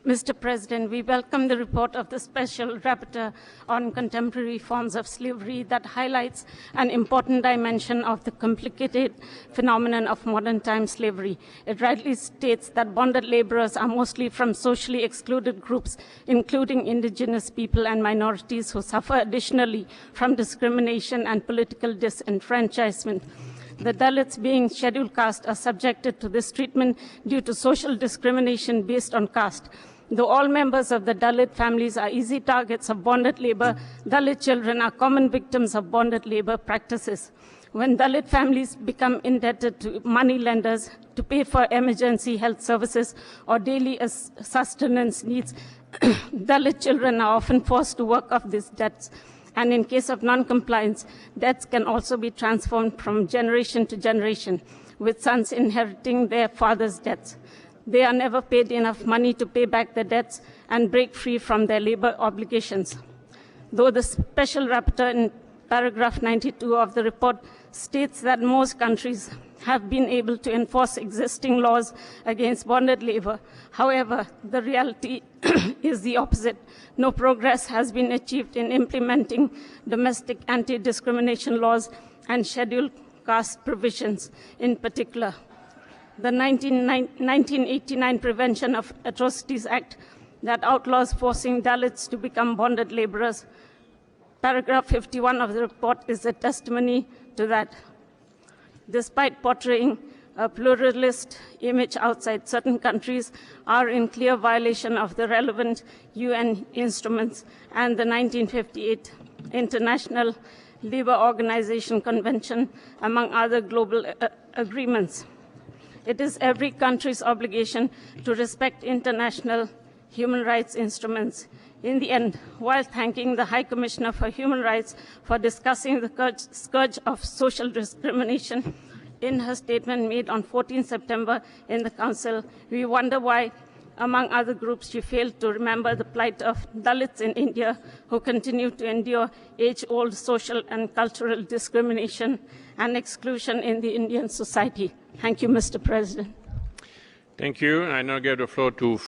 Mr. President, we welcome the report of the Special Rapporteur on Contemporary Forms of Slavery that highlights an important dimension of the complicated phenomenon of modern-time slavery. It rightly states that bonded laborers are mostly from socially excluded groups, including indigenous people and minorities who suffer additionally from discrimination and political disenfranchisement. The Dalits, being scheduled caste, are subjected to this treatment due to social discrimination based on caste. Though all members of the Dalit families are easy targets of bonded labor, Dalit children are common victims of bonded labor practices. When Dalit families become indebted to money lenders to pay for emergency health services or daily sustenance needs, Dalit children are often forced to work off these debts. And in case of non-compliance, debts can also be transformed from generation to generation, with sons inheriting their father's debts. They are never paid enough money to pay back the debts and break free from their labor obligations. Though the Special Rapporteur in paragraph 92 of the report states that most countries have been able to enforce existing laws against bonded labor, however, the reality is the opposite. No progress has been achieved in implementing domestic anti-discrimination laws and scheduled caste provisions in particular. The 1989 Prevention of Atrocities Act that outlaws forcing Dalits to become bonded laborers, paragraph 51 of the report is a testimony to that. Despite portraying a pluralist image outside, certain countries are in clear violation of the relevant UN instruments and the 1958 International Labour Organization Convention, among other global agreements. It is every country's obligation to respect international human rights instruments. In the end, while thanking the High Commissioner for Human Rights for discussing the scourge of social discrimination in her statement made on 14 September in the Council, we wonder why, among other groups, she failed to remember the plight of Dalits in India who continue to endure age-old social and cultural discrimination and exclusion in the Indian society. Thank you, Mr. President. Thank you. I now give the floor to